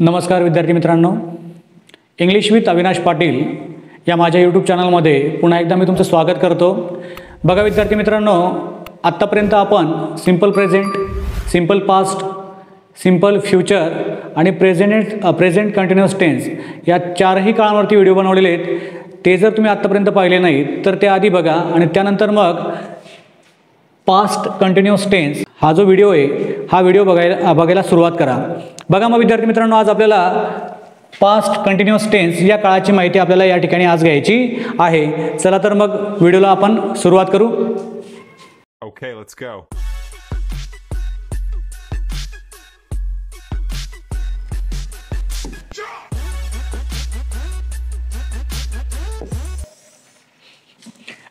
नमस्कार विद्यार्थी मित्रांनो, इंग्लिश विथ अविनाश पाटील या माझ्या यूट्यूब चॅनलमध्ये पुन्हा एकदा मी तुमचं स्वागत करतो। बघा विद्यार्थी मित्रांनो, आत्तापर्यंत आपण simple present, simple past, simple future आणि प्रेझेंट कंटिन्युअस टेन्स या चारही काळांवरती व्हिडिओ बनवलेले आहेत। ते जर तुम्ही आत्तापर्यंत पाहिले नाहीत तर ते आधी बघा आणि त्यानंतर मग पास्ट कंटिन्युअस टेन्स हा जो व्हिडिओ आहे हा व्हिडिओ बघायला सुरुवात करा। बघा मग विद्यार्थी मित्रांनो, आज आपल्याला पास्ट कंटिन्युअस टेन्स या काळाची माहिती आपल्याला या ठिकाणी आज घ्यायची आहे। चला तर मग व्हिडिओला आपण सुरुवात करू। Okay, let's go.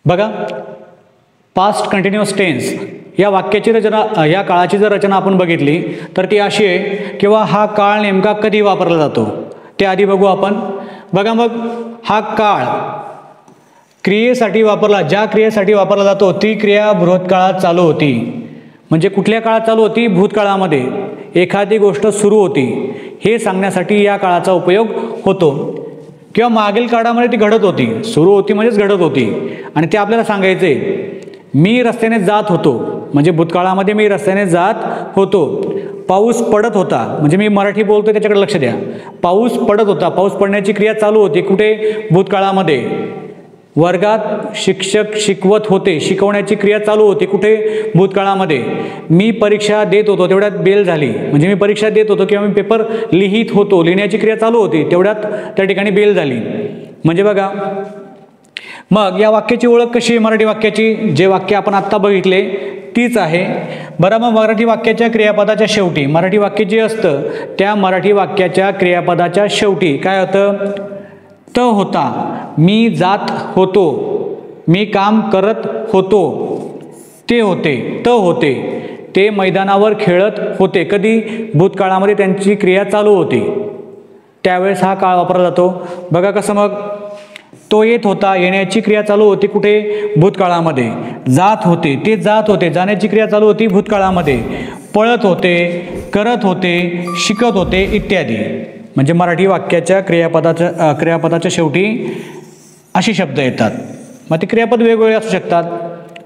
बघा, पास्ट कंटिन्युअस टेन्स या वाक्याची रचना, या काळाची जर रचना आपण बघितली तर ती अशी आहे किंवा हा काळ नेमका कधी वापरला जातो ते आधी बघू आपण। बघा मग, हा काळ क्रियेसाठी वापरला, ज्या क्रियेसाठी वापरला जातो ती क्रिया भूतकाळात चालू होती। म्हणजे कुठल्या काळात चालू होती? भूतकाळामध्ये एखादी गोष्ट सुरू होती हे सांगण्यासाठी या काळाचा उपयोग होतो, किंवा मागील काळामध्ये ती घडत होती, सुरू होती म्हणजेच घडत होती आणि ते आपल्याला सांगायचे। मी रस्त्याने जात होतो म्हणजे भूतकाळामध्ये मी रस्त्याने जात होतो। पाऊस पडत होता म्हणजे मी मराठी बोलतो त्याच्याकडे लक्ष द्या। पाऊस पडत होता, पाऊस पडण्याची क्रिया चालू होती कुठे? भूतकाळामध्ये। वर्गात शिक्षक शिकवत होते, शिकवण्याची क्रिया चालू होती कुठे? भूतकाळामध्ये। मी परीक्षा देत होतो तेवढ्यात बेल झाली, म्हणजे मी परीक्षा देत होतो किंवा मी पेपर लिहित होतो, लिहिण्याची क्रिया चालू होती तेवढ्यात त्या ठिकाणी बेल झाली। म्हणजे बघा, मग या वाक्याची ओळख कशी आहे? मराठी वाक्याची जे वाक्य आपण आत्ता बघितले तीच आहे। बरं, मग मराठी वाक्याच्या क्रियापदाच्या शेवटी, मराठी वाक्य जे असतं त्या मराठी वाक्याच्या क्रियापदाच्या शेवटी काय होतं? त होता। मी जात होतो, मी काम करत होतो, ते होते, त होते, ते मैदानावर खेळत होते। कधी? भूतकाळामध्ये त्यांची क्रिया चालू होती त्यावेळेस हा काळ वापरला जातो। बघा कसं, मग तो येत होता, येण्याची क्रिया चालू होती कुठे? भूतकाळामध्ये। जात होते, ते जात होते, जाण्याची क्रिया चालू होती भूतकाळामध्ये। पळत होते, करत होते, शिकत होते इत्यादी। म्हणजे मराठी वाक्याच्या क्रियापदाच्या शेवटी अशी शब्द येतात। मग ते क्रियापद वेगवेगळे असू शकतात।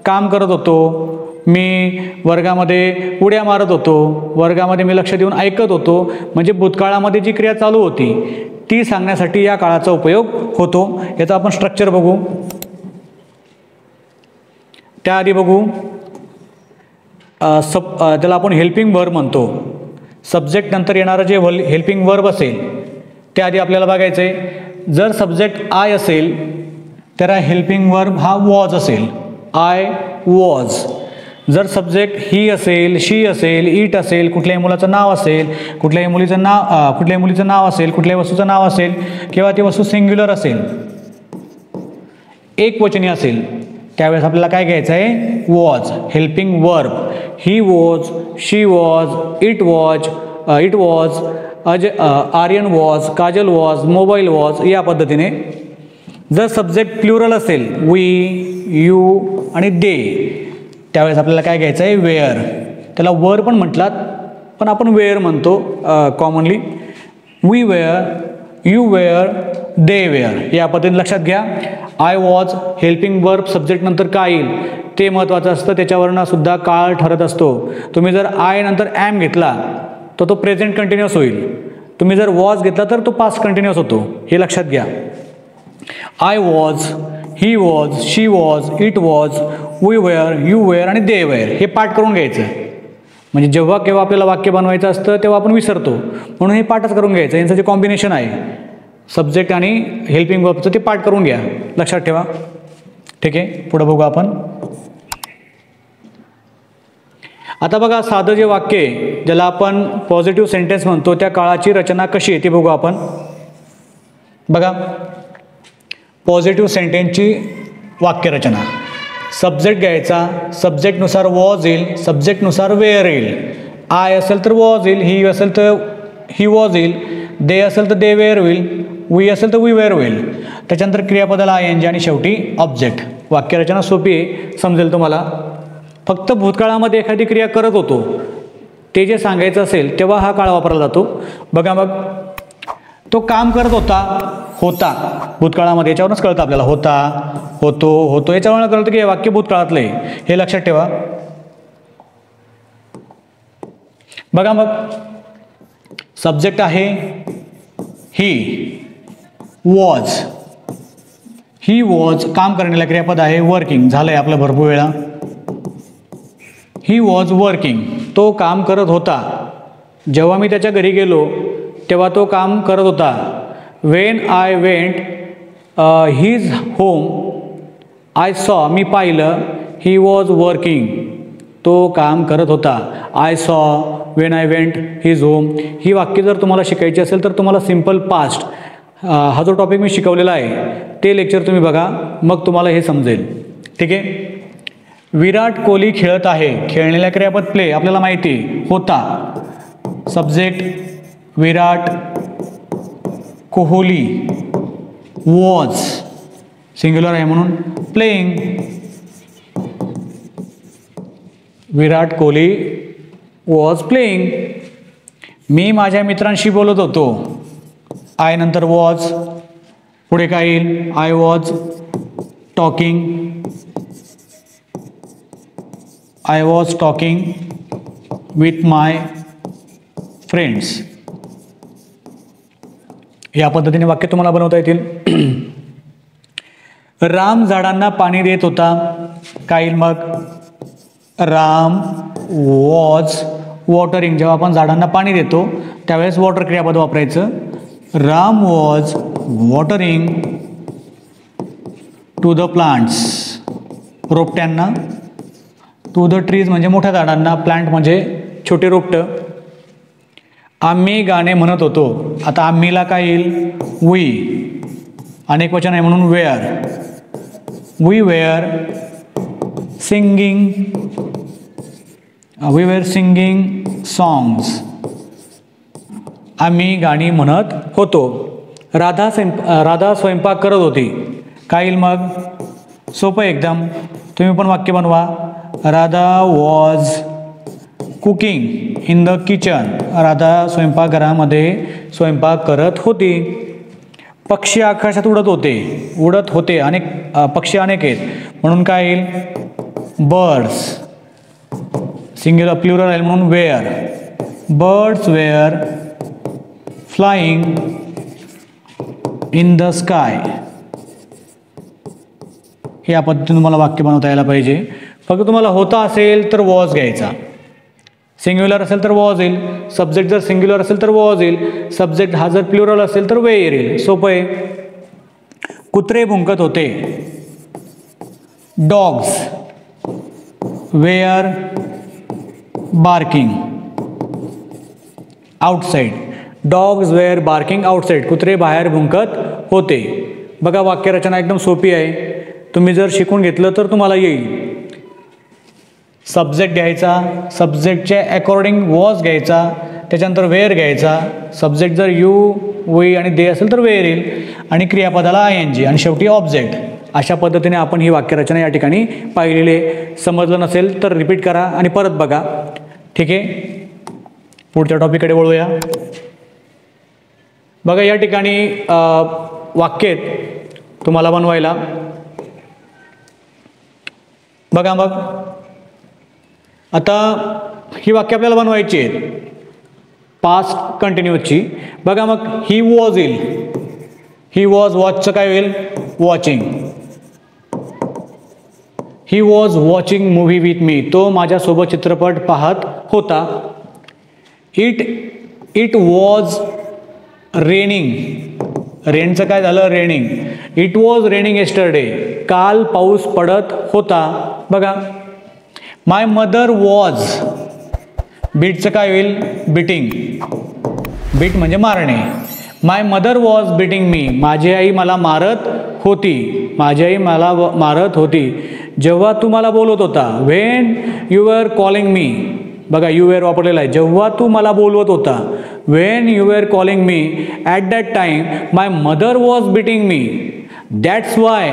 काम करत होतो, मी वर्गामध्ये उड्या मारत होतो, वर्गामध्ये मी लक्ष देऊन ऐकत होतो। म्हणजे भूतकाळामध्ये जी क्रिया चालू होती ती सांगण्यासाठी या काळाचा उपयोग होतो। याचं आपण स्ट्रक्चर बघू, त्याआधी बघू त्याला आपण हेल्पिंग वर्ब म्हणतो। सब्जेक्ट नंतर येणारं जे हेल्पिंग वर्ब असेल त्याआधी आपल्याला बघायचं आहे। जर सब्जेक्ट आय असेल तर हेल्पिंग वर्ब हा वॉज असेल, आय वॉज। जर सब्जेक्ट ही असेल, शी असेल, इट असेल, कुठल्याही मुलाचं नाव असेल, कुठल्याही मुलीचं नाव असेल, कुठल्याही वस्तूचं नाव असेल किंवा ती वस्तू सिंग्युलर असेल, एकवचनी असेल, त्यावेळेस आपल्याला काय घ्यायचं आहे? Was, helping verb. He was, she was, it was, Aryan was, Kajal was, mobile was, या पद्धतीने। जर सब्जेक्ट प्लुरल असेल, वी, यू आणि दे, त्यावेळेस आपल्याला काय घ्यायचं आहे? वेअर। त्याला वर पण म्हटलात पण आपण वेअर म्हणतो commonly. We were, you were, they were, या पद्धतीने लक्षात घ्या। I was helping verb subject नंतर काय येईल ते महत्त्वाचं असतं, त्याच्यावरनं सुद्धा काळ ठरत असतो। तुम्ही जर आय नंतर ॲम घेतला तर तो प्रेझेंट कंटिन्युअस होईल, तुम्ही जर वॉज घेतला तर तो पास्ट कंटिन्युअस होतो, हे लक्षात घ्या। I was, he was, she was, it was, we were, you were आणि दे वेअर, हे पाठ करून घ्यायचं। म्हणजे जेव्हा केव्हा आपल्याला वाक्य बनवायचं असतं तेव्हा आपण विसरतो, म्हणून हे पाठच करून घ्यायचं। यांचं जे कॉम्बिनेशन आहे सब्जेक्ट आणि हेल्पिंग वर्बचं ते पाठ करून घ्या, लक्षात ठेवा। ठीक आहे, पुढे बघू आपण। आता बघा, साधं जे वाक्य आहे ज्याला आपण पॉझिटिव्ह सेंटेन्स म्हणतो त्या काळाची रचना कशी आहे ते बघू आपण। बघा, पॉझिटिव्ह सेंटेन्सची वाक्यरचना, सब्जेक्ट घ्यायचा, सब्जेक्टनुसार वॉज येईल, सब्जेक्टनुसार वेअर येईल। आय असेल तर वॉज येईल, ही असेल तर ही वॉज येईल, दे असेल तर दे वेअर होईल, वी असेल तर वी वेअर होईल। त्याच्यानंतर क्रियापदाला ING आणि शेवटी ऑब्जेक्ट। वाक्यरचना सोपी आहे, समजेल तुम्हाला। फक्त भूतकाळामध्ये एखादी क्रिया करत होतो ते जे सांगायचं असेल तेव्हा हा काळ वापरला जातो। बघा मग, तो काम करत होता, होता भूतकाळामध्ये, याच्यावरूनच कळतं आपल्याला होता, होतो, होतो, याच्यावरून कळतं की हे वाक्य भूतकाळातलं आहे, हे लक्षात ठेवा. बघा मग सब्जेक्ट आहे ही, वॉज, ही वॉज काम करण्याला क्रियापद आहे वर्किंग, झालंय आपलं भरपूर वेळा. ही वॉज वर्किंग, तो काम करत होता. जेव्हा मी त्याच्या घरी गेलो तेव्हा तो काम करत होता. When I went his home I saw, मी पाहिलं, ही वॉज वर्किंग, तो काम करत होता. I saw, when I went his home, ही वाक्य जर तुम्हाला शिकायची असेल तर तुम्हाला सिम्पल पास्ट हा जो टॉपिक मी शिकवलेला आहे ते लेक्चर तुम्ही बघा, मग तुम्हाला हे समजेल. ठीक आहे. विराट कोहली खेळत आहे, खेळलेला क्रियापद प्ले, आपल्याला माहिती होता. Subject Virat Kohli, was singular आहे म्हणून playing. Virat Kohli was playing. मी माझ्या मित्रांशी बोलत होतो. आय नंतर वॉज, पुढे काय येईल, I was talking, I was talking with my friends. या पद्धतीने वाक्य तुम्हाला बनवता येतील. राम झाडांना पाणी देत होता, काय येईल मग, राम वॉज वॉटरिंग. जेव्हा आपण झाडांना पाणी देतो त्यावेळेस वॉटर क्रियापद वापरायचं. Ram was watering to the plants, रोपट्यांना. टू द ट्रीज म्हणजे मोठ्या झाडांना, प्लांट म्हणजे छोटे रोपटं. आम्ही गाणे म्हणत होतो. आता आम्हीला काय येईल, वी, अनेक वचन आहे म्हणून were. We were singing, we were singing songs. आम्ही गाणी म्हणत होतो. राधा स्वयंपाक करत होती, काय येईल मग, सोपं एकदम, तुम्ही पण वाक्य बनवा. Radha was cooking in the kitchen, Radha स्वयंपाकघरामध्ये स्वयंपाक करत होती. पक्षी आकाशात उडत होते, उडत होते, अनेक पक्षी अनेक आहेत म्हणून काय येईल, बर्ड्स, सिंग्युलर प्लुरल आहे म्हणून were. Birds were flying in the sky. या पद्धतीने तुम्हाला वाक्य बनवता यायला पाहिजे. फक्त तुम्हाला होता असेल तर वॉज घ्यायचा, सिंग्युलर असेल तर वॉज येईल, सब्जेक्ट जर सिंग्युलर असेल तर वॉज येईल, सब्जेक्ट हा जर प्लुरल असेल तर वेअर येईल. सोपं आहे. कुत्रे भुंकत होते, dogs were barking outside. Dogs were barking outside, कुत्रे बाहेर भुंकत होते. बघा वाक्यरचना एकदम सोपी आहे, तुम्ही जर शिकून घेतलं तर तुम्हाला येईल. सब्जेक्ट घ्यायचा, सब्जेक्टच्या अकॉर्डिंग वॉज घ्यायचा, त्याच्यानंतर वेअर घ्यायचा. सब्जेक्ट जर यू, वी आणि दे असेल तर वेअर येईल, आणि क्रियापदाला आय एन जी, आणि शेवटी ऑब्जेक्ट. अशा पद्धतीने आपण ही वाक्यरचना या ठिकाणी पाहिलेली आहे. समजलं नसेल तर रिपीट करा आणि परत बघा. ठीक आहे. पुढच्या टॉपिककडे वळूया. बघा या ठिकाणी वाक्य तुम्हाला बनवायला. बघा मग आता ही वाक्य आपल्याला बनवायची आहेत पास्ट कंटिन्यूची. बघा मग ही वॉज येईल, ही वॉज, वॉचचं काय होईल, watching. He was watching movie with me, तो माझ्यासोबत चित्रपट पाहत होता. इट वॉज रेनिंग, रेनचं काय झालं, raining. It was raining yesterday, काल पाऊस पडत होता. बघा माय मदर वॉज, बीटचं काय होईल, बिटिंग. बीट म्हणजे मारणे. माय मदर वॉज बिटिंग मी, माझी आई मला मारत होती, माझी आई मला मारत होती. जेव्हा तू मला बोलत होता, when you were calling me. बघा यू वेअर वापरलेला आहे. जेव्हा तू मला बोलवत होता, when you were calling me, at that time my mother was beating me, that's why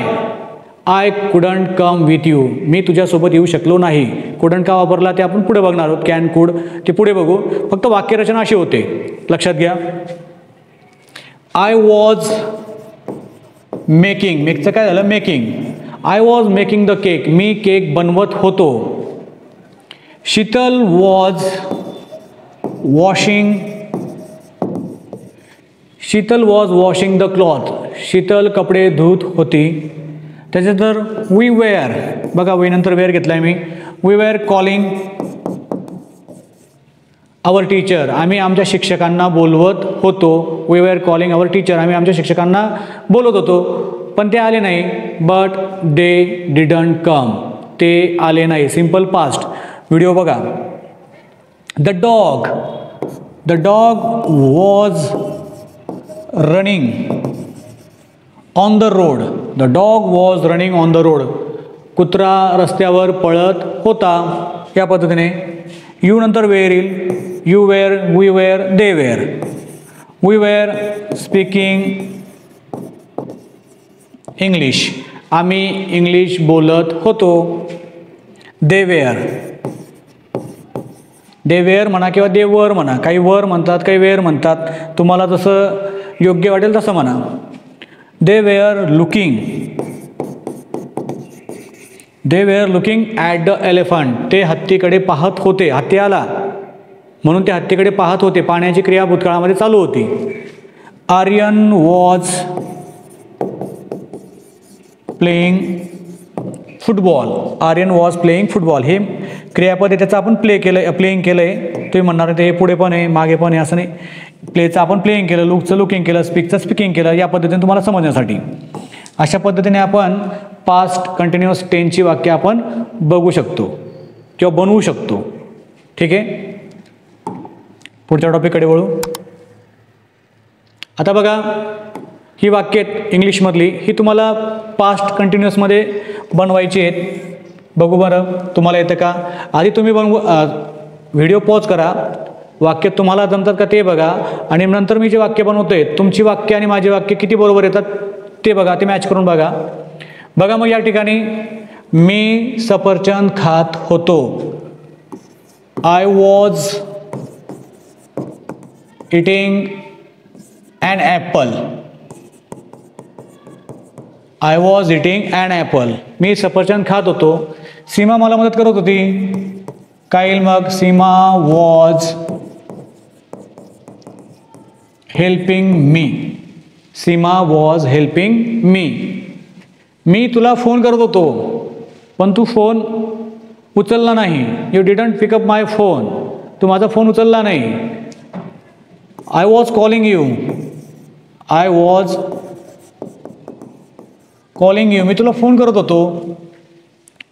I couldn't come with you, मी तुझ्यासोबत येऊ शकलो नाही. कुडंट का वापरला ते आपण पुढे बघणार आहोत, कॅन, कुड ते पुढे बघू. फक्त वाक्यरचना अशी होते, लक्षात घ्या. आय वॉज मेकिंग, मेकचं काय झालं, making. I was making the cake, मी केक बनवत होतो. Sheetal was washing, Sheetal was washing the cloth, Sheetal कपडे धुत होती. त्याच्यानंतर वी वेअर, बघा वी नंतर वेअर घेतला आहे मी. We were calling our teacher, आम्ही आमच्या शिक्षकांना बोलवत होतो. We were calling our teacher, आम्ही आमच्या शिक्षकांना बोलवत होतो, पण ते आले नाही. बट दे डिडंट कम, ते आले नाही. Simple past. व्हिडिओ बघा. The dog was running on the road, the dog was running on the road, कुत्रा रस्त्यावर पळत होता. या पद्धतीने. यू नंतर वेअर येईल. You were, we were, they were. We were speaking English, आम्ही इंग्लिश बोलत होतो. दे वेअर, दे वेअर म्हणा किंवा दे वर म्हणा, काही वर म्हणतात काही वेअर म्हणतात, तुम्हाला जसं योग्य वाटेल तसं म्हणा. They were looking, they were looking at the elephant, ते हत्तीकडे पाहत होते. हत्ती आला म्हणून ते हत्तीकडे पाहत होते. पाहण्याची क्रिया भूतकाळामध्ये चालू होती. Aryan was playing football, Aryan was playing football, हे क्रियापद आहे, त्याचं आपण प्लेइंग केलं आहे. तुम्ही म्हणणार ते पुढे पण आहे मागे पण आहे असं नाही. प्लेचं आपण प्लेइंग केलं, लुकचं लुकिंग केलं, स्पीकचं स्पीकिंग केलं. या पद्धतीने तुम्हाला समजण्यासाठी अशा पद्धतीने आपण पास्ट कंटिन्युअस टेन्सची वाक्य आपण बघू शकतो किंवा बनवू शकतो. ठीक आहे. पुढच्या टॉपिककडे वळू. आता बघा ही वाक्य इंग्लिशमधली, ही तुम्हाला पास्ट कंटिन्युअसमध्ये बनवायची आहेत. बघू बरं तुम्हाला येतं का. आधी तुम्ही व्हिडिओ पॉज करा, वाक्य तुम्हाला जमतात का ते बघा, आणि नंतर मी जे वाक्य बनवतोय तुमची वाक्य आणि माझी वाक्य किती बरोबर येतात ते बघा, ते मॅच करून बघा. बघा मग या ठिकाणी मी सफरचंद खात होतो. I was eating an apple, I was eating an apple, मी सफरचंद खात होतो. सीमा मला मदत करत होती. काय येईल मग, Seema was helping me, Seema was helping me. मी तुला फोन करत होतो पण तू फोन उचलला नाही. You didn't pick up my phone, तू माझा फोन उचलला नाही. I was calling you, I was calling you, मी तुला फोन करत होतो.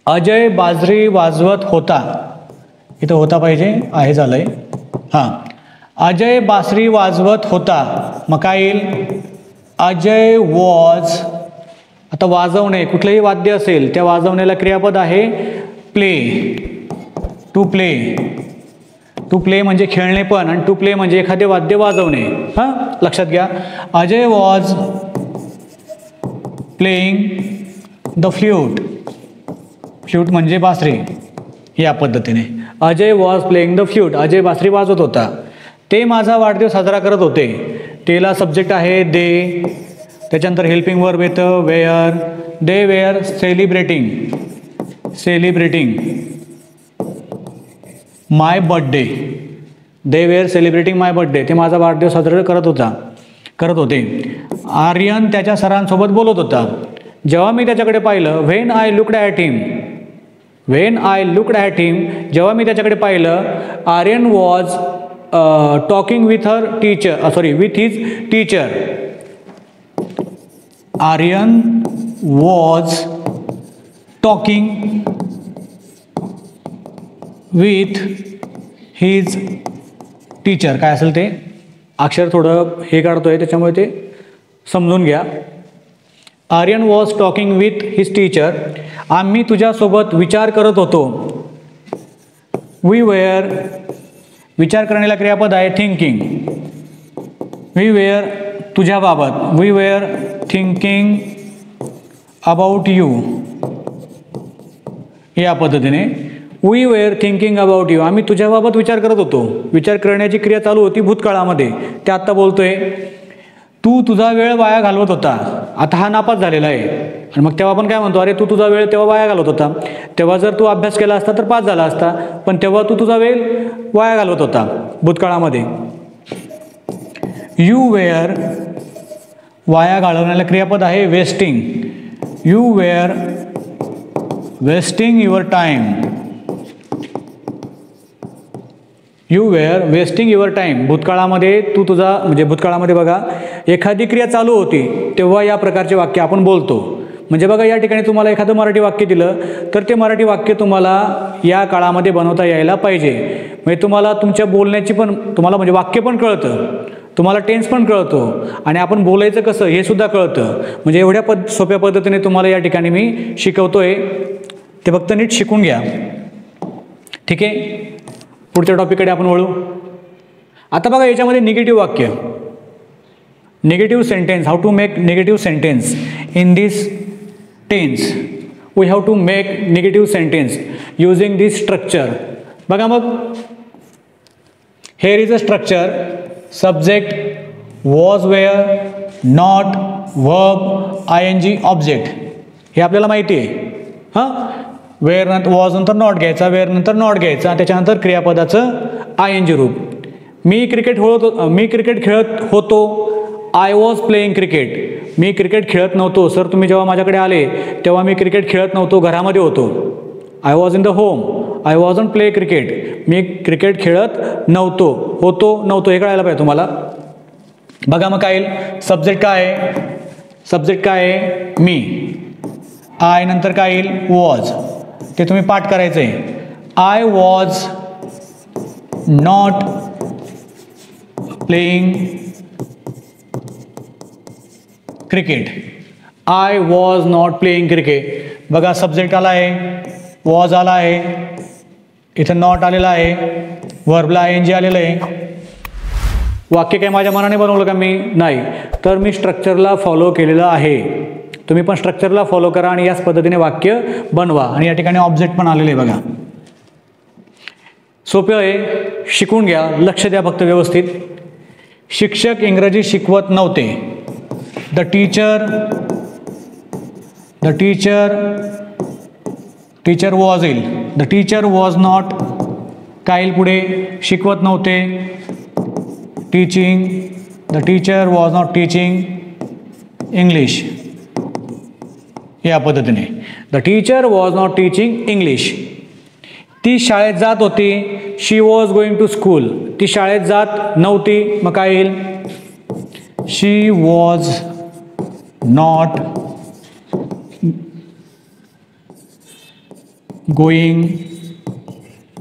अजय बाजरी वाजवत होता, इथं होता पाहिजे, आहे झालंय. हां, अजय बासरी वाजवत होता. मग काय येईल, अजय वॉज, आता वाजवणे कुठलंही वाद्य असेल त्या वाजवण्याला क्रियापद आहे play, to play. To play म्हणजे खेळणे पण, आणि टू प्ले म्हणजे एखादे वाद्य वाजवणे. हां, लक्षात घ्या. Ajay was playing the flute, flute म्हणजे बासरी. या पद्धतीने Ajay was playing the flute, Ajay बासरी वाजवत होता. ते माझा वाढदिवस साजरा करत होते. तेला सब्जेक्ट आहे दे, त्याच्यानंतर हेल्पिंग वर्ब येतं were. They were celebrating, celebrating my birthday, they were celebrating my birthday, ते माझा वाढदिवस साजरा करत होते. आर्यन त्याच्या सरांसोबत बोलत होता. जेव्हा मी त्याच्याकडे पाहिलं, when I looked at him, when I looked at him, जेव्हा मी त्याच्याकडे पाहिलं, Aryan was talking with her teacher, sorry with his teacher. Aryan was talking with his teacher. काय असेल ते अक्षर थोडं हे काढतोय त्याच्यामुळे ते समजून घ्या. Aryan was talking with his teacher. आम्ही तुझ्यासोबत विचार करत होतो. वी वेअर, विचार करण्याला क्रियापद आहे थिंकिंग. वी वेअर तुझ्याबाबत, we were thinking about you. या पद्धतीने we were thinking about you, आम्ही तुझ्याबाबत विचार करत होतो. विचार करण्याची क्रिया चालू होती भूतकाळामध्ये, ते आत्ता बोलतोय. तू तुझा वेळ वाया घालवत होता. आता हा नापास झालेला आहे आणि मग तेव्हा आपण काय म्हणतो, अरे तू तुझा वेळ तेव्हा वाया घालवत होता. तेव्हा जर तू अभ्यास केला असता तर पास झाला असता, पण तेव्हा तू तुझा वेळ वाया घालवत होता भूतकाळामध्ये. यू वेअर, वाया घालवण्याला क्रियापद आहे wasting. You were wasting your time. You were wasting your time. भूतकाळामध्ये तू तुझा, म्हणजे भूतकाळामध्ये बघा एखादी क्रिया चालू होती तेव्हा या प्रकारचे वाक्य आपण बोलतो. म्हणजे बघा या ठिकाणी तुम्हाला एखादं मराठी वाक्य दिलं तर ते मराठी वाक्य तुम्हाला या काळामध्ये बनवता यायला पाहिजे. म्हणजे तुम्हाला तुमच्या बोलण्याची पण, तुम्हाला म्हणजे वाक्य पण कळतं, तुम्हाला टेन्स पण कळतो आणि आपण बोलायचं कसं हे सुद्धा कळतं. म्हणजे एवढ्या सोप्या पद्धतीने तुम्हाला या ठिकाणी मी शिकवतोय, ते फक्त नीट शिकून घ्या. ठीक आहे, पुढच्या टॉपिककडे आपण वळू. आता बघा याच्यामध्ये निगेटिव्ह वाक्य, negative sentence, how to make negative sentence in this tense. We have to make negative sentence using this structure. बघा मग here is a structure, subject, was, were, not, verb, ING, object. हे आपल्याला माहिती आहे. हां, wear नंतर was नंतर not घ्यायचा, वेअर नंतर नॉट घ्यायचा, त्याच्यानंतर क्रियापदाचं ING रूप. मी क्रिकेट खेळत होतो. I was playing cricket. Me cricket खेळत नव्हतो. सर तुम्ही जेव्हा माझ्याकडे आले तेव्हा मी क्रिकेट खेळत नव्हतो, घरामध्ये होतो. I was in the home. I wasn't play cricket. Me cricket खेळत नव्हतो. नव्हतो हे कळायला पाहिजे तुम्हाला. बघा मग काय येईल, सब्जेक्ट काय आहे, सब्जेक्ट काय आहे मी. आय नंतर काय येईल वॉज, ते तुम्ही पाठ करायचं आहे. I was not playing cricket. I was not playing cricket. बघा सब्जेक्ट आला आहे, वॉज आला आहे, इथं नॉट आलेला आहे, वर्बला ING आलेलं आहे. वाक्य काय माझ्या मनाने बनवलं का मी? नाही, तर मी स्ट्रक्चरला फॉलो केलेलं आहे. तुम्ही पण स्ट्रक्चरला फॉलो करा आणि याच पद्धतीने वाक्य बनवा. आणि या ठिकाणी ऑब्जेक्ट पण आलेले आहे बघा. सोपं आहे, शिकून घ्या, लक्ष द्या फक्त व्यवस्थित. शिक्षक इंग्रजी शिकवत नव्हते. द टीचर वॉज येईल. द टीचर वॉज नॉट काय येईल पुढे, शिकवत नव्हते, teaching. The teacher was not teaching English. या पद्धतीने the teacher was not teaching English. ती शाळेत जात होती. She was going to school. ती शाळेत जात नव्हती, मग काय येईल, she was not going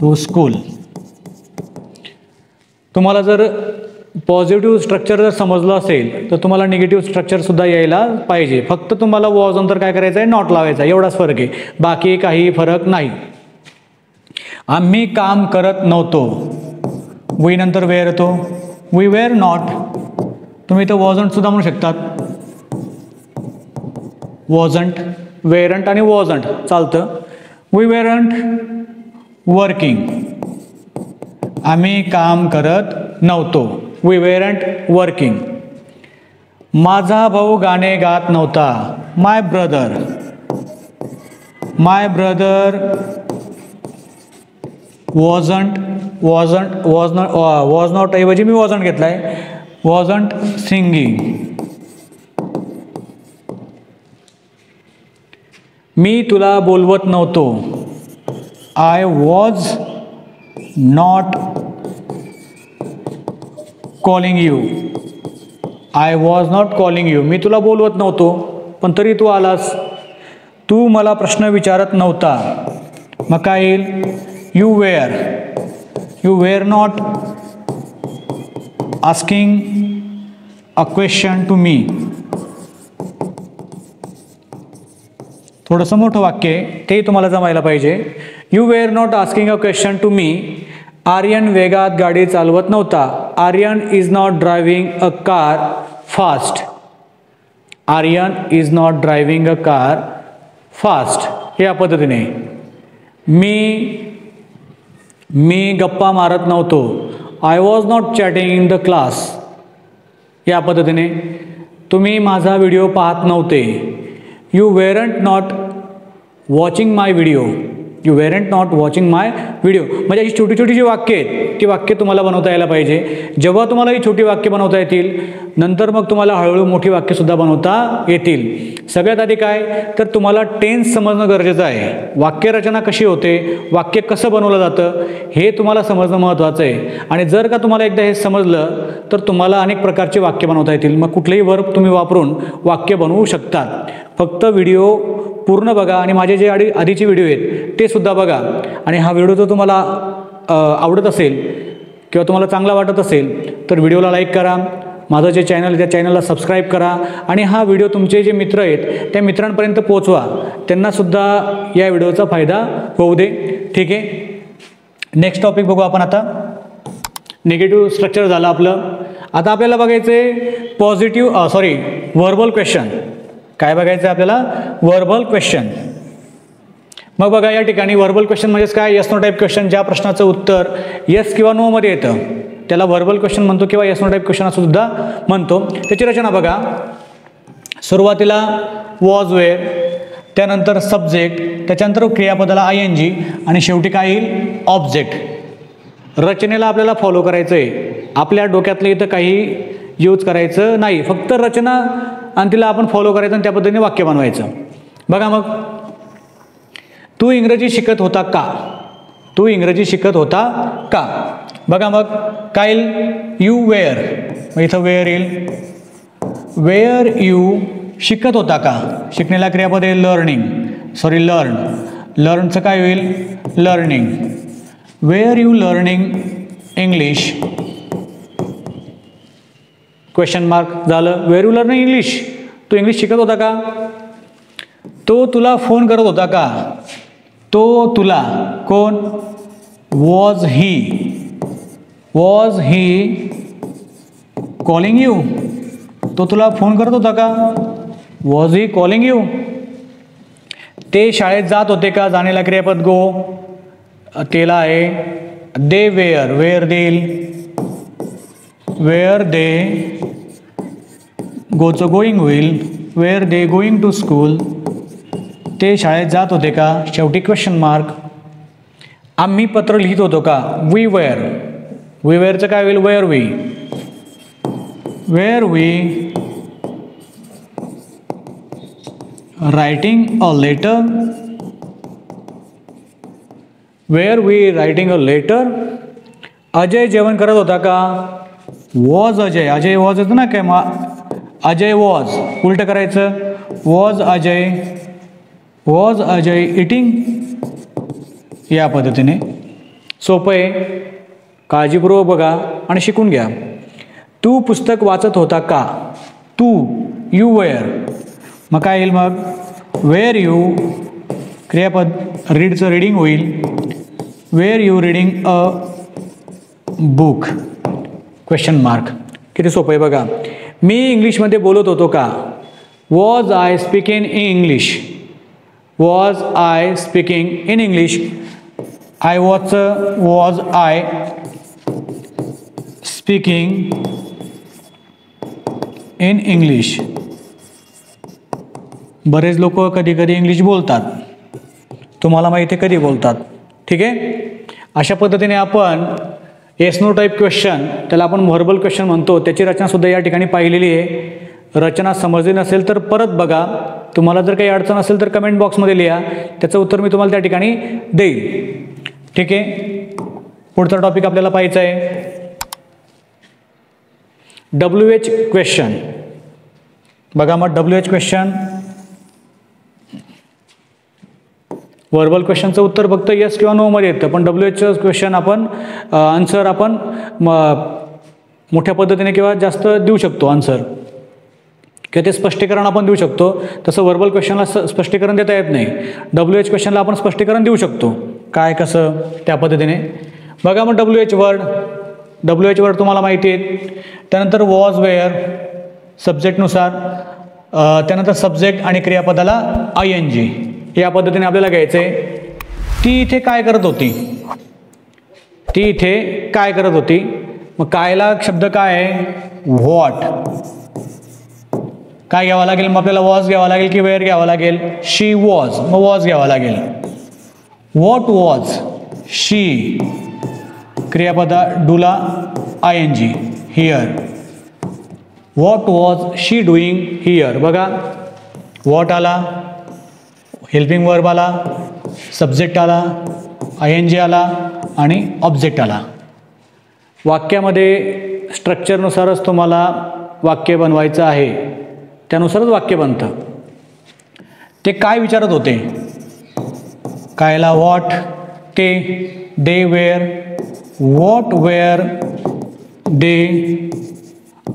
to school. तुम्हाला जर पॉझिटिव्ह स्ट्रक्चर जर समजलं असेल तर तुम्हाला निगेटिव्ह स्ट्रक्चरसुद्धा यायला पाहिजे. फक्त तुम्हाला वॉज नंतर काय करायचं आहे, नॉट लावायचा, एवढाच फरक आहे, बाकी काही फरक नाही. आम्ही काम करत नव्हतो. वी नंतर वेअर येतो. We were not. तुम्ही इथं वॉजंटसुद्धा म्हणू शकतात. वॉजंट, वेअरंट आणि वॉजंट चालतं. We weren't working. आम्ही काम करत नव्हतो. We weren't working. माझा भाऊ गाणे गात नव्हता. माय ब्रदर वॉज नॉट ऐवजी मी वॉजंट घेतला आहे. Wasn't singing. मी तुला बोलवत नव्हतो. I was not calling you. I was not calling you. मी तुला बोलवत नव्हतो पण तरी तू आलास. तू मला प्रश्न विचारत नव्हता. मग काय येईल, you were not asking a question to me. थोडंसं मोठं वाक्य आहे, तेही तुम्हाला जमायला पाहिजे. You were not asking a question to me. Aryan वेगात गाडी चालवत नव्हता. Aryan is not driving a car fast. Aryan is not driving a car fast. या पद्धतीने मी गप्पा मारत नव्हतो. I was not chatting in the class. या पद्धतीने तुम्ही माझा व्हिडिओ पाहत नव्हते. You weren't not watching my video. You weren't not watching my video. म्हणजे अशी छोटी छोटी जी वाक्य आहेत ती वाक्य तुम्हाला बनवता यायला पाहिजे. जेव्हा तुम्हाला ही छोटी वाक्य बनवता येतील नंतर मग तुम्हाला हळूहळू मोठी वाक्यसुद्धा बनवता येतील. सगळ्यात आधी काय तर तुम्हाला टेन्स समजणं गरजेचं आहे. वाक्यरचना कशी होते, वाक्य कसं बनवलं जातं हे तुम्हाला समजणं महत्त्वाचं आहे. आणि जर का तुम्हाला एकदा हे समजलं तर तुम्हाला अनेक प्रकारचे वाक्य बनवता येतील. मग कुठलेही वर्ब तुम्ही वापरून वाक्य बनवू शकतात. फक्त व्हिडिओ पूर्ण बघा आणि माझे जे आधीचे व्हिडिओ आहेत ते सुद्धा बघा. आणि हा व्हिडिओ जर तुम्हाला आवडत असेल किंवा तुम्हाला चांगला वाटत असेल तर व्हिडिओला लाईक करा. माझं जे चॅनल आहे त्या चॅनलला सबस्क्राईब करा. आणि हा व्हिडिओ तुमचे जे मित्र आहेत त्या मित्रांपर्यंत पोचवा. त्यांनासुद्धा या व्हिडिओचा फायदा होऊ दे. ठीक आहे. नेक्स्ट टॉपिक बघू आपण आता. निगेटिव्ह स्ट्रक्चर झालं आपलं. आता आपल्याला बघायचं आहे व्हर्बल क्वेश्चन. काय बघायचं आहे आपल्याला? Verbal question. मग बघा या ठिकाणी व्हर्बल क्वेश्चन म्हणजेच काय? Yes no type question. ज्या प्रश्नाचं उत्तर येस किंवा नो मध्ये येतं त्याला व्हर्बल क्वेश्चन म्हणतो किंवा येस नो टाईप क्वेश्चन असं सुद्धा म्हणतो. त्याची रचना बघा. सुरुवातीला वॉज वेअर, त्यानंतर सब्जेक्ट, त्याच्यानंतर क्रियापदाला ING आणि शेवटी काय येईल? ऑब्जेक्ट. रचनेला आपल्याला फॉलो करायचं आहे. आपल्या डोक्यातलं इथं काही यूज करायचं नाही. फक्त रचना आणि तिला आपण फॉलो करायचं आणि त्या पद्धतीने वाक्य बनवायचं. बघा मग. तू इंग्रजी शिकत होता का? तू इंग्रजी शिकत होता का? बघा मग काय येईल? You were. मग इथं वेअर येईल. वेअर यू शिकत होता का? शिकण्याला क्रियापद आहे लर्न. लर्नचं काय होईल? Learning. Were you learning English? Question mark झालं. Were you learning English? तू इंग्लिश शिकत होता का? तो तुला फोन करत होता का? तो तुला कोण? Was he calling you? तो तुला फोन करत होता का? Was he calling you? ते शाळेत जात होते का? जाण्याला क्रियापद गो. तेला आहे दे वेअर. वेअर देईल. वेअर दे गोचं गोईंग होईल. Were they going to school? ते शाळेत जात होते का? शेवटी क्वेश्चन मार्क. आम्ही पत्र लिहित होतो का? वी वेअरचं काय होईल? Were we writing a letter? Were we writing a letter? Ajay जेवण करत होता का? वॉज अजय वॉज येतं ना काय? मग अजय वॉज उलटं करायचं. Was Ajay eating? या पद्धतीने. सोपं आहे. काळजीपूर्वक बघा आणि शिकून घ्या. तू पुस्तक वाचत होता का? तू यू वेअर. मग काय येईल? मग वेअर यू क्रियापद रीडचं रीडिंग होईल. Were you reading a book? Question mark. किती सोपं आहे बघा. मी इंग्लिशमध्ये बोलत होतो का? Was I speaking in English? Was I speaking in English? Was I speaking in English? बरेच लोक कधी कधी इंग्लिश बोलतात. तुम्हाला माहिती आहे कधी बोलतात. ठीक आहे. अशा पद्धतीने आपण येस नो टाईप क्वेश्चन त्याला आपण व्हर्बल क्वेश्चन म्हणतो त्याची रचनासुद्धा या ठिकाणी पाहिलेली आहे. रचना समजली नसेल तर परत बघा. तुम्हाला जर काही अडचण असेल तर कमेंट बॉक्समध्ये लिहा. त्याचं उत्तर मी तुम्हाला त्या ठिकाणी देईल. ठीक आहे. पुढचा टॉपिक आपल्याला पाहायचा आहे WH क्वेश्चन. बघा मग WH क्वेश्चन. व्हर्बल क्वेश्चनचं उत्तर फक्त येस किंवा नो मध्ये येतं. पण WH क्वेश्चन आपण आन्सर आपण मोठ्या पद्धतीने किंवा जास्त देऊ शकतो आन्सर किंवा ते स्पष्टीकरण आपण देऊ शकतो. तसं व्हर्बल क्वेश्चनला स्पष्टीकरण देता येत नाही. WH क्वेश्चनला आपण स्पष्टीकरण देऊ शकतो. काय कसं त्या पद्धतीने. बघा मग WH वर्ड तुम्हाला माहिती आहे. त्यानंतर वॉज वेअर सब्जेक्टनुसार. त्यानंतर सब्जेक्ट आणि क्रियापदाला ING या पद्धतीने आपल्याला घ्यायचं आहे. ती इथे काय करत होती? मग कायला शब्द काय आहे? व्हॉट. काय घ्यावं लागेल मग आपल्याला? वॉज घ्यावा लागेल की वेअर घ्यावं लागेल? शी वॉज, मग वॉज घ्यावा लागेल. व्हॉट वॉज शी, क्रियापदा डूला ING here. What was she doing here. बघा व्हॉट आला, हेल्पिंग वर्ब आला, सब्जेक्ट आला, ING आला आणि ऑब्जेक्ट आला. वाक्यामध्ये स्ट्रक्चरनुसारच तुम्हाला वाक्य बनवायचं आहे, त्यानुसारच वाक्य बनतं. ते काय विचारत होते? कायला व्हॉट, ते, they wear, what where they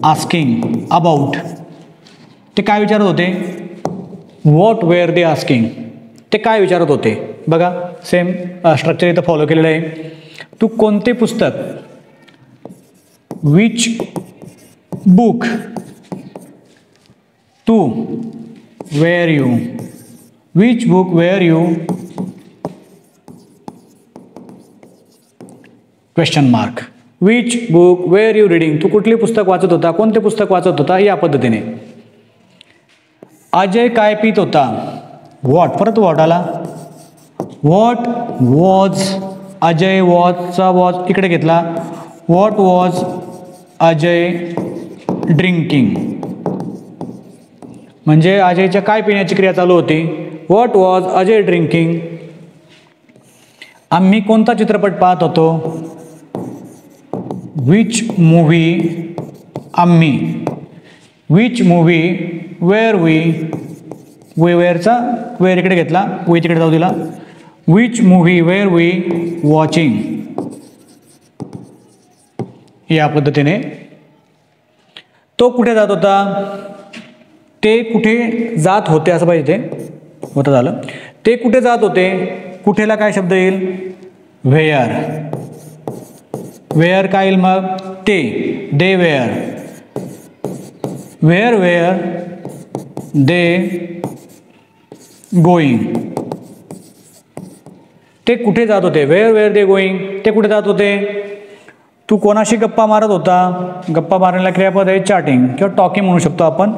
asking about. ते काय विचारत होते? What where they asking. ते काय विचारत होते? बघा सेम स्ट्रक्चर इथं फॉलो केलेलं आहे. तू कोणते पुस्तक, विच बुक, तू, were you, which book were you, question mark. Which book were you reading. तू कुठली पुस्तक वाचत होता, कोणते पुस्तक वाचत होता, या पद्धतीने. अजय काय पित होता? व्हॉट, परत व्हॉट आला. व्हॉट वॉज अजय, वॉजचा वॉज इकडे घेतला. व्हॉट वॉज अजय ड्रिंकिंग, म्हणजे अजयच्या काय पिण्याची क्रिया चालू होती? What was Ajay drinking. आम्ही कोणता चित्रपट पाहत होतो? विच मूव्ही आम्ही, विच मूव्ही वेअर वी, वेअरचा वेअर इकडे घेतला, वी तिकडे जाऊ दिला. Which movie were we watching, या पद्धतीने. तो कुठे जात होता? ते कुठे जात होते असं पाहिजे, ते होतं झालं. ते कुठे जात होते? कुठेला काय शब्द येईल? वेअर. वेअर काय येईल मग? ते, they were. Were were they going. ते कुठे जात होते? Were were they going. ते कुठे जात होते? तू कोणाशी गप्पा मारत होता? गप्पा मारण्याला क्रियापद आहे चॅटिंग किंवा टॉकिंग म्हणू शकतो आपण.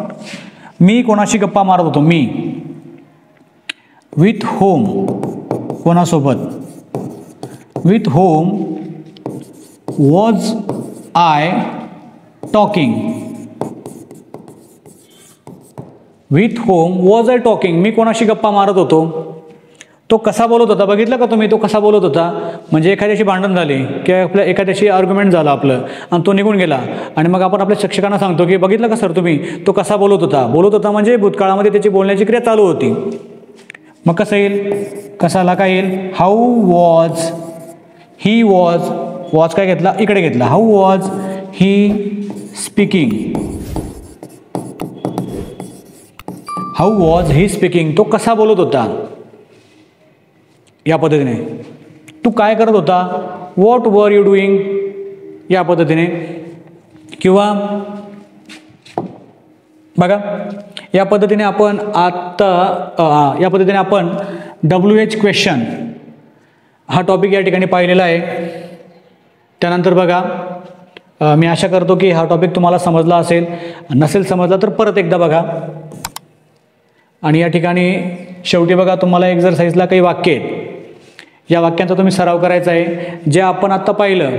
मी कोणाशी गप्पा मारत होतो? मी. विथ होम, कोणासोबत? With whom was I talking. With whom was I talking. मी कोणाशी गप्पा मारत होतो? तो कसा बोलत होता? बघितलं का तुम्ही? तो कसा बोलत होता? म्हणजे एखाद्याशी भांडण झाले किंवा आपल्या एखाद्याशी आर्ग्युमेंट झालं आपलं आणि तो निघून गेला आणि मग आपण आपल्या शिक्षकांना सांगतो की बघितलं का सर तुम्ही, तो कसा बोलत होता? बोलत होता म्हणजे भूतकाळामध्ये त्याची बोलण्याची क्रिया चालू होती. मग कसं येईल? कसाला काय येईल? How was he was, was काय घेतला? इकडे घेतला. How was he speaking. How was he speaking. तो कसा बोलत होता? या पद्धतीने. तू काय करत होता? व्हॉट वर यू डुईंग, या पद्धतीने. किंवा बघा या पद्धतीने आपण आत्ता या पद्धतीने आपण WH क्वेश्चन हा टॉपिक या ठिकाणी पाहिलेला आहे. त्यानंतर बघा मी आशा करतो की हा टॉपिक तुम्हाला समजला असेल. नसेल समजला तर परत एकदा बघा. आणि या ठिकाणी शेवटी बघा तुम्हाला एक्झरसाइजला काही वाक्य आहेत. या वाक्यांचा तुम्ही सराव करायचा आहे. जे आपण आत्ता पाहिलं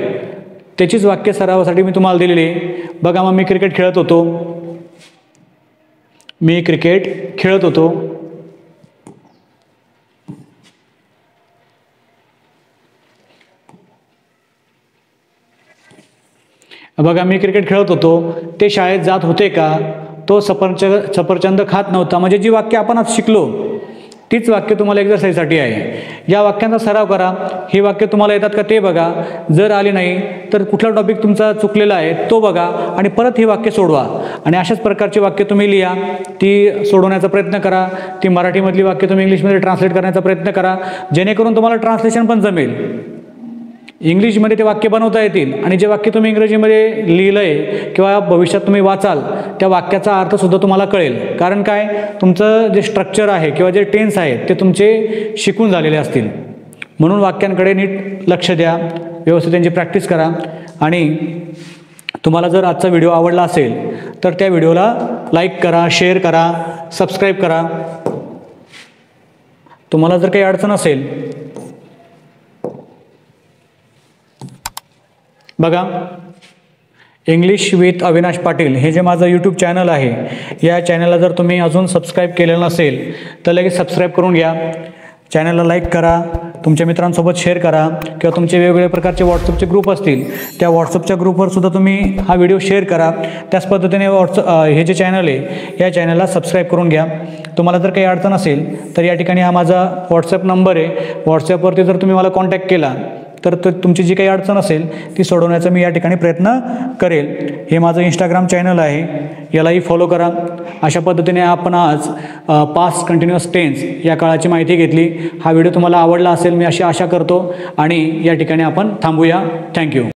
त्याचीच वाक्य सरावासाठी मी तुम्हाला दिलेली आहे. बघा मग मी क्रिकेट खेळत होतो. मी क्रिकेट खेळत होतो. बघा मी क्रिकेट खेळत होतो. ते शाळेत जात होते का? तो सफरचंद खात नव्हता. म्हणजे जी वाक्य आपण आज शिकलो तीच वाक्य तुम्हाला एक्झरसाइजसाठी आहे. या वाक्यांचा सराव करा. ही वाक्य तुम्हाला येतात का ते बघा. जर आली नाही तर कुठला टॉपिक तुमचा चुकलेला आहे तो बघा आणि परत ही वाक्य सोडवा. आणि अशाच प्रकारची वाक्य तुम्ही लिहा, ती सोडवण्याचा प्रयत्न करा. ती मराठीमधली वाक्य तुम्ही इंग्लिशमध्ये ट्रान्सलेट करण्याचा प्रयत्न करा, जेणेकरून तुम्हाला ट्रान्सलेशन पण जमेल. इंग्लिशमध्ये ते वाक्य बनवता येतील आणि जे वाक्य तुम्ही इंग्रजीमध्ये लिहिलं आहे किंवा भविष्यात तुम्ही वाचाल त्या वाक्याचा अर्थसुद्धा तुम्हाला कळेल. कारण काय, तुमचं जे स्ट्रक्चर आहे किंवा जे टेन्स आहेत ते तुमचे शिकून झालेले असतील. म्हणून वाक्यांकडे नीट लक्ष द्या, व्यवस्थित त्यांची प्रॅक्टिस करा. आणि तुम्हाला जर आजचा व्हिडिओ आवडला असेल तर त्या व्हिडिओला लाईक करा, शेअर करा, सबस्क्राईब करा. तुम्हाला जर काही अडचण असेल, बघा इंग्लिश विथ अविनाश पाटील हे जे माझं यूट्यूब चॅनल आहे, या चॅनलला जर तुम्ही अजून सबस्क्राईब केलेलं नसेल तर लगेच सबस्क्राईब करून घ्या. चॅनलला लाईक करा, तुमच्या मित्रांसोबत शेअर करा किंवा तुमचे वेगवेगळ्या प्रकारचे व्हॉट्सअपचे ग्रुप असतील त्या व्हॉट्सअपच्या ग्रुपवर सुद्धा तुम्ही हा व्हिडिओ शेअर करा. त्याच पद्धतीने हे जे चॅनल आहे या चॅनलला सबस्क्राईब करून घ्या. तुम्हाला जर काही अडचण असेल तर या ठिकाणी हा माझा व्हॉट्सअप नंबर आहे. व्हॉट्सअपवरती जर तुम्ही मला कॉन्टॅक्ट केला तर तुमची जी काही अडचण असेल ती सोडवण्याचा मी या ठिकाणी प्रयत्न करेल. हे माझं इंस्टाग्राम चॅनल आहे, यालाही फॉलो करा. अशा पद्धतीने आपण आज पास्ट कंटिन्युअस टेन्स या काळाची माहिती घेतली. हा व्हिडिओ तुम्हाला आवडला असेल मी अशी आशा करतो आणि या ठिकाणी आपण थांबूया. थँक्यू.